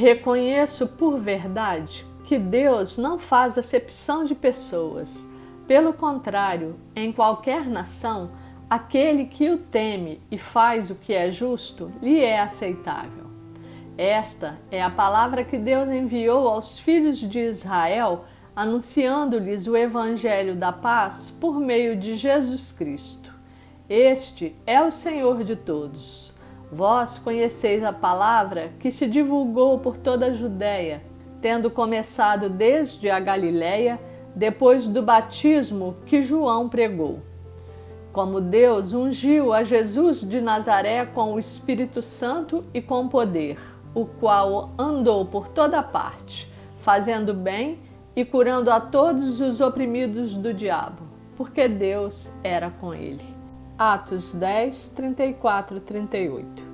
Reconheço por verdade que Deus não faz acepção de pessoas. Pelo contrário, em qualquer nação, aquele que o teme e faz o que é justo lhe é aceitável. Esta é a palavra que Deus enviou aos filhos de Israel, anunciando-lhes o evangelho da paz por meio de Jesus Cristo. Este é o Senhor de todos. Vós conheceis a palavra que se divulgou por toda a Judéia, tendo começado desde a Galiléia, depois do batismo que João pregou. Como Deus ungiu a Jesus de Nazaré com o Espírito Santo e com poder, o qual andou por toda parte, fazendo bem e curando a todos os oprimidos do diabo, porque Deus era com ele. Atos 10, 34 e 38.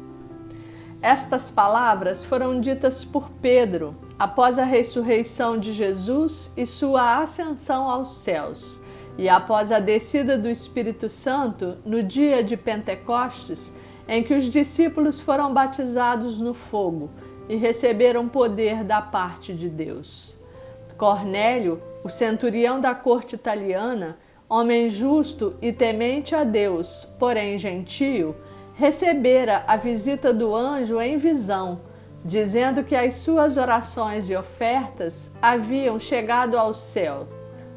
Estas palavras foram ditas por Pedro após a ressurreição de Jesus e sua ascensão aos céus, e após a descida do Espírito Santo no dia de Pentecostes, em que os discípulos foram batizados no fogo e receberam poder da parte de Deus. Cornélio, o centurião da corte italiana, homem justo e temente a Deus, porém gentio, recebera a visita do anjo em visão, dizendo que as suas orações e ofertas haviam chegado ao céu,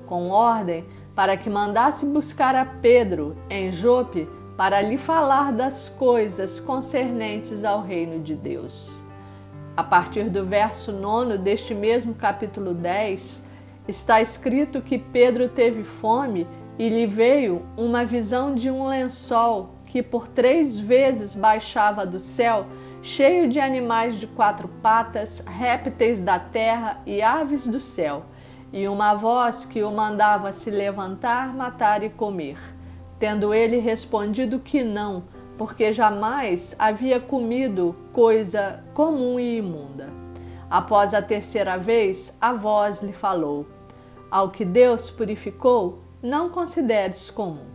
com ordem para que mandasse buscar a Pedro em Jope para lhe falar das coisas concernentes ao reino de Deus. A partir do verso 9 deste mesmo capítulo 10, está escrito que Pedro teve fome e lhe veio uma visão de um lençol que por 3 vezes baixava do céu, cheio de animais de 4 patas, répteis da terra e aves do céu, e uma voz que o mandava se levantar, matar e comer. Tendo ele respondido que não, porque jamais havia comido coisa comum e imunda. Após a 3ª vez, a voz lhe falou: ao que Deus purificou, não consideres comum.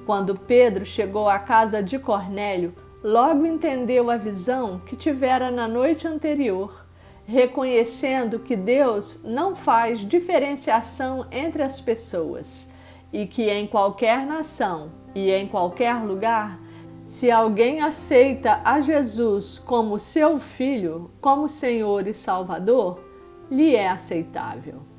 Quando Pedro chegou à casa de Cornélio, logo entendeu a visão que tivera na noite anterior, reconhecendo que Deus não faz diferenciação entre as pessoas e que em qualquer nação e em qualquer lugar, se alguém aceita a Jesus como seu Filho, como Senhor e Salvador, lhe é aceitável.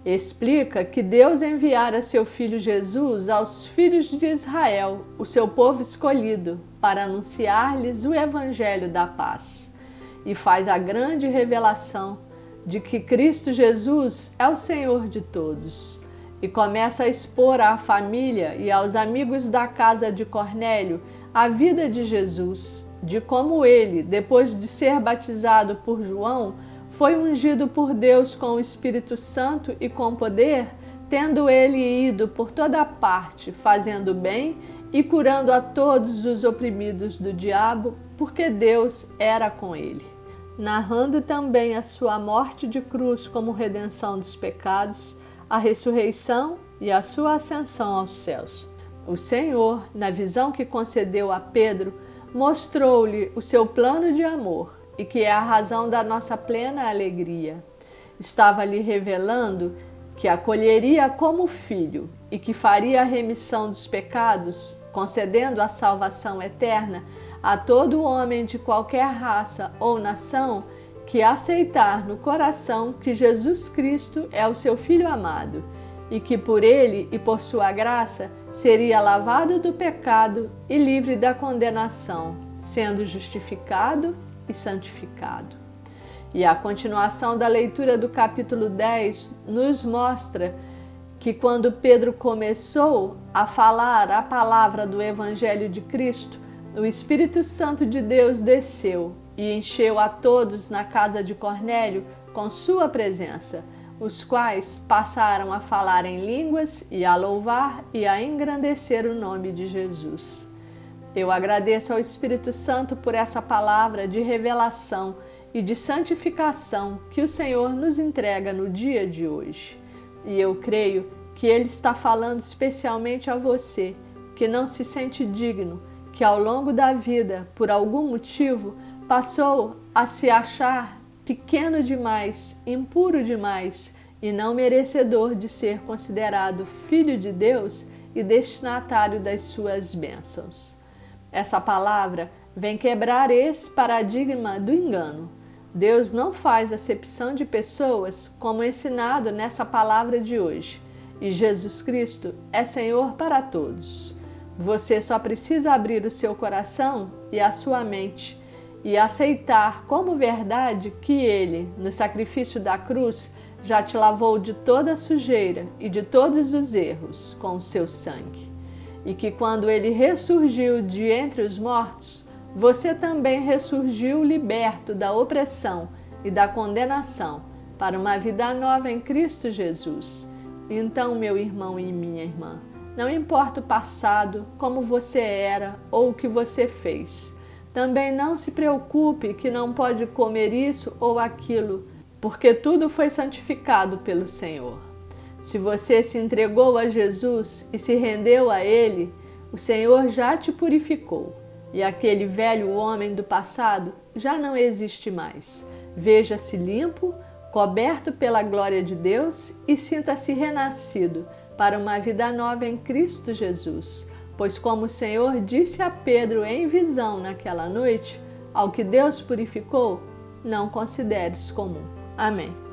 Explica que Deus enviara seu Filho Jesus aos filhos de Israel, o seu povo escolhido, para anunciar-lhes o Evangelho da paz. E faz a grande revelação de que Cristo Jesus é o Senhor de todos. E começa a expor à família e aos amigos da casa de Cornélio a vida de Jesus, de como ele, depois de ser batizado por João, foi ungido por Deus com o Espírito Santo e com poder, tendo ele ido por toda parte, fazendo bem e curando a todos os oprimidos do diabo, porque Deus era com ele. Narrando também a sua morte de cruz como redenção dos pecados, a ressurreição e a sua ascensão aos céus. O Senhor, na visão que concedeu a Pedro, mostrou-lhe o seu plano de amor, e que é a razão da nossa plena alegria. Estava lhe revelando que acolheria como filho e que faria a remissão dos pecados, concedendo a salvação eterna a todo homem de qualquer raça ou nação que aceitar no coração que Jesus Cristo é o seu Filho amado e que por ele e por sua graça seria lavado do pecado e livre da condenação, sendo justificado e santificado. E a continuação da leitura do capítulo 10 nos mostra que quando Pedro começou a falar a palavra do Evangelho de Cristo, o Espírito Santo de Deus desceu e encheu a todos na casa de Cornélio com sua presença, os quais passaram a falar em línguas e a louvar e a engrandecer o nome de Jesus. Eu agradeço ao Espírito Santo por essa palavra de revelação e de santificação que o Senhor nos entrega no dia de hoje. E eu creio que Ele está falando especialmente a você, que não se sente digno, que ao longo da vida, por algum motivo, passou a se achar pequeno demais, impuro demais e não merecedor de ser considerado filho de Deus e destinatário das suas bênçãos. Essa palavra vem quebrar esse paradigma do engano. Deus não faz acepção de pessoas como ensinado nessa palavra de hoje, e Jesus Cristo é Senhor para todos. Você só precisa abrir o seu coração e a sua mente e aceitar como verdade que Ele, no sacrifício da cruz, já te lavou de toda a sujeira e de todos os erros com o seu sangue. E que quando Ele ressurgiu de entre os mortos, você também ressurgiu liberto da opressão e da condenação para uma vida nova em Cristo Jesus. Então, meu irmão e minha irmã, não importa o passado, como você era ou o que você fez. Também não se preocupe que não pode comer isso ou aquilo, porque tudo foi santificado pelo Senhor. Se você se entregou a Jesus e se rendeu a Ele, o Senhor já te purificou e aquele velho homem do passado já não existe mais. Veja-se limpo, coberto pela glória de Deus e sinta-se renascido para uma vida nova em Cristo Jesus. Pois como o Senhor disse a Pedro em visão naquela noite, ao que Deus purificou, não consideres comum. Amém.